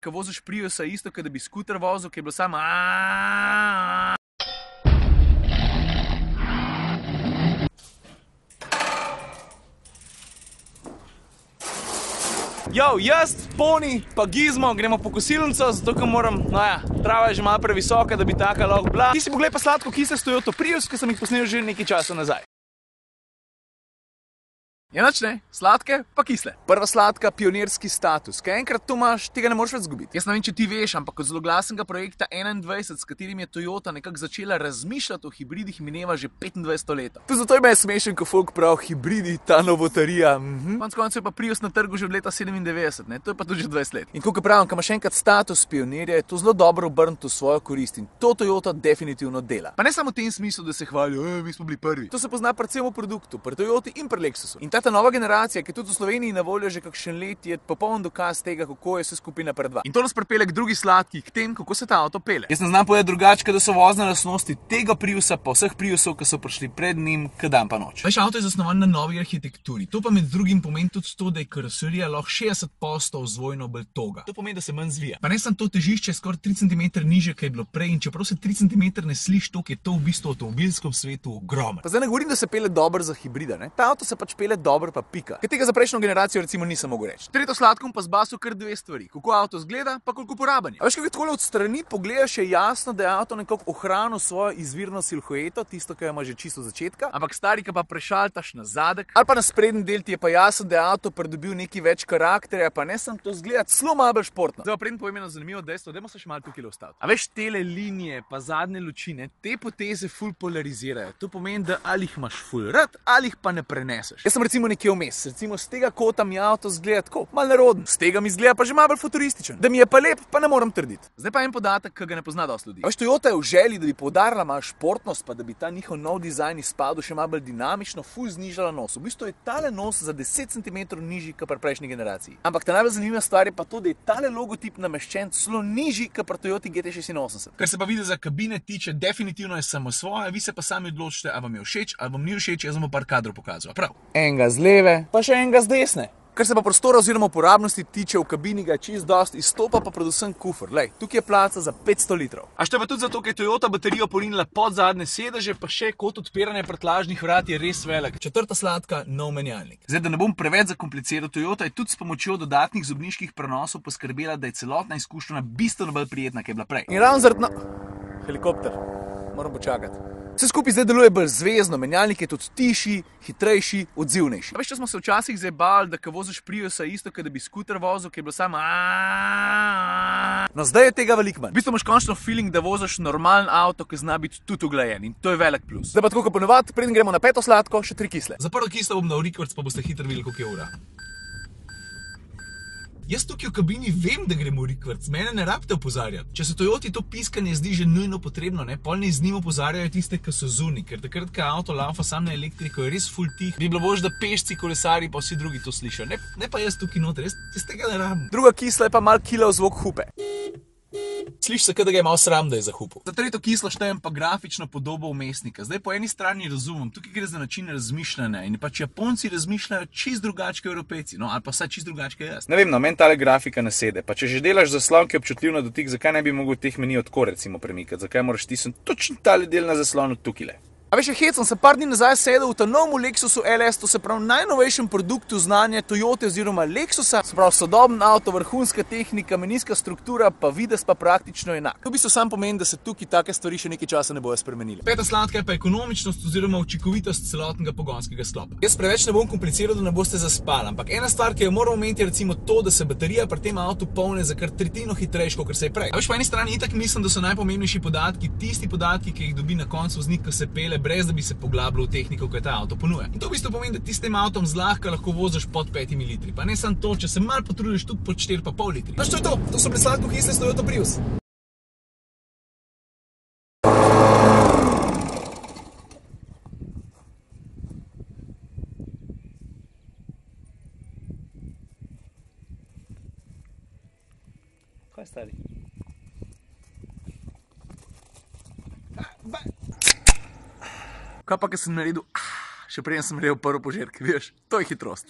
ko voziš Priusa, isto, kot da bi skuter vozil, ki je bilo samo Jo, jaz, Poni, pa Gizmo, gremo po kosilnico, zato ker moram, trava je že malo previsoka, da bi taka lahko bila. Ti si poglej pa sladko kisel Toyota Prius, ki sem jih posnel že nekaj časa nazaj. Ja, nič ne, sladke pa kisle. Prva sladka, pionirski status. Kaj enkrat to imaš, tega ne moreš več zgubiti. Jaz ne vem, če ti veš, ampak od zloglasnega projekta 21, s katerim je Toyota nekako začela razmišljati o hibridih, mineva že 25 leta. To zato je smešen, ko folk pravi hibridi, ta novotarija. Konec koncev je pa Prius na trgu že od leta 97, ne? To je pa tudi že 20 let. In kot pravim, ko imaš enkrat status pionirja, je to zelo dobro obrniti v svojo korist in to Toyota definitivno dela. Pa ne samo v tem smislu, da se hvalijo, mi smo bili prvi. To se pozna predvsem v produktu, pri Toyoti in pri Lexusu. In ta nova generacija, ki je tudi v Sloveniji na voljo že kakšen let, je popoln dokaz tega, kako je vse skupaj napredva. In to nas pripelje k drugi sladki, k tem, kako se ta avto pele. Jaz ne znam povedati drugače, da so vozne lastnosti tega Priusa pa vseh Priusov, ki so prišli pred njim, k dan pa noč. Veš, avto je zasnovan na novi arhitekturi. To pa med drugim pomeni tudi to, da je karoserija lahko 60% vzvojno bolj toga. To pomeni, da se manj zvija. Pa ne samo to, težišče je skoraj 3 cm nižje, kot je bilo prej, in čeprav se 3 cm ne sliši toliko, je to v bistvu v avtomobilskem svetu ogromno. Pa zdaj ne govorim, da se pele dobro za hibrida, ne? Ta avto se pač pele dobro pa pika. Ker tega za prejšnjo generacijo recimo nisem mogel reči. Tretjo sladkom pa zbasil kar dve stvari. Kako avto izgleda, pa koliko poraben je. A veš, kako takole od strani pogledaš, je jasno, da je avto nekako ohranil svojo izvirno silhueto, tisto, ki jo ima že čisto od začetka. Ampak stari, ki pa prešaltaš na zadek ali pa na sprednji del, ti je pa jasno, da je avto pridobil nekaj več karakterja, pa ne samo to zgleda celo malo bolj športno. Zdaj pa predem povem eno zanimivo dejstvo, dajmo se še malo tukaj ustaviti. A veš, tele linije pa zadnje luči, ne, te poteze ful polarizirajo. To pomeni, da ali jih imaš ful rad ali jih pa ne preneseš. Jaz sem recimo nekje vmes. Recimo z tega kota mi avto zgleda tako, malo neroden. Z tega mi zgleda pa že malo bolj futurističen. Da mi je pa lep, pa ne morem trditi. Zdaj pa en podatek, ki ga ne pozna dosti ljudi. Veš, Toyota je v želji, da bi poudarila malo športnost, pa da bi ta njihov nov dizajn izpadel še malo bolj dinamično, ful znižala nos. V bistvu je tale nos za 10 cm nižji kot pri prejšnji generaciji. Ampak ta najbolj zanimiva stvar je pa to, da je tale logotip nameščen celo nižji kot pri Toyoti GT86. Kar se pa vidi za kabine tiče, definitivno je samosvoja, vi se pa sami odločite, ali vam je všeč, ali vam ni všeč, jaz vam par kadrov pokazal. Prav. Enega z leve, pa še enega z desne. Kar se pa prostora oziroma uporabnosti tiče, v kabini ga je čist dost, izstopa pa predvsem kufer. Lej, tukaj je placa za 500 litrov. A što pa tudi zato, ker je Toyota baterijo porinila pod zadnje sedeže, pa še kot odpiranje prtljažnih vrat je res velik. Četrta sladka, nov menjalnik. Zdaj, da ne bom preveč zakompliciral, Toyota je tudi s pomočjo dodatnih zobniških prenosov poskrbela, da je celotna izkušnja bistveno bolj prijetna, kot je bila prej. In ravno zaradi helikopter. Moram počakati. Vse skupaj zdaj deluje bolj zvezno, menjalnik je tudi tišji, hitrejši, odzivnejši. A veš, če smo se včasih zebali, da ko voziš Priusa isto, kot da bi skuter vozil, ki je bilo samo No, zdaj je tega veliko manj. V bistvu imaš končno feeling, da voziš normalen avto, ki zna biti tudi uglajen in to je velik plus. Zdaj pa tako, kot ponovadi, preden gremo na peto sladko, še 3 kisle. Za prvo kislo bom dal rekord, pa boste hitro videli, koliko je ura. Jaz tukaj v kabini vem, da gremo v rikvrc, mene ne rabite opozarjati. Če se Toyoti to piskanje zdi že nujno potrebno, ne, pol ne z njim opozarjajo tiste, ki so zunaj, ker takrat, ko avto laufa sam na elektriko, je res ful tih. Bi bilo boljše, da pešci, kolesari pa vsi drugi to slišijo. Ne pa jaz tukaj noter, jaz tega ne rabim. Druga kisla je pa malo kilov zvok hupe. Sliši se, da ga je malo sram, da je zahupil. Za tretjo kislo štejem pa grafično podobo vmesnika. Zdaj po eni strani razumem, tukaj gre za način razmišljanja in pač Japonci razmišljajo čist drugače kot Evropejci, no ali pa vsaj čist drugače kot jaz. Ne vem, no, meni tale grafika ne sede. Pa če že delaš zaslon, ki je občutljiv na dotik, zakaj ne bi mogel teh meni tako recimo premikati? Zakaj moraš stisniti točno tale del na zaslonu tukile? A veš, hecam, sem par dni nazaj sedel v ta novem Lexusu LS, to se pravi najnovejšem produktu znanja Toyote oziroma Lexusa, se pravi sodoben avto, vrhunska tehnika, menijska struktura, pa videz pa praktično enak. To v bistvu sam pomeni, da se tukaj take stvari še nekaj časa ne bojo spremenile. Peta sladka je pa ekonomičnost oziroma učinkovitost celotnega pogonskega sklopa. Jaz preveč ne bom kompliciral, da ne boste zaspali, ampak ena stvar, ki jo moramo omeniti, je recimo to, da se baterija pri tem avtu polni za kar tretjino hitrejše, kot se je prej. A veš, po eni strani itak mislim, da so najpomembnejši podatki tisti podatki, ki jih dobi na koncu voznik, ko se pele, brez da bi se poglabljal v tehniko, ki ta avto ponuja. In to v bistvu pomeni, da ti s tem avtom zlahka lahko voziš pod 5 litri. Pa ne samo to, če se malo potrudiš tudi pod 4,5 litri. Znaš, to je to? To so bile sladko kisle Toyota Prius. Kaj je stari? Kaj pa, ko sem naredil, še preden sem naredil prvi požirek, veš, to je hitrost.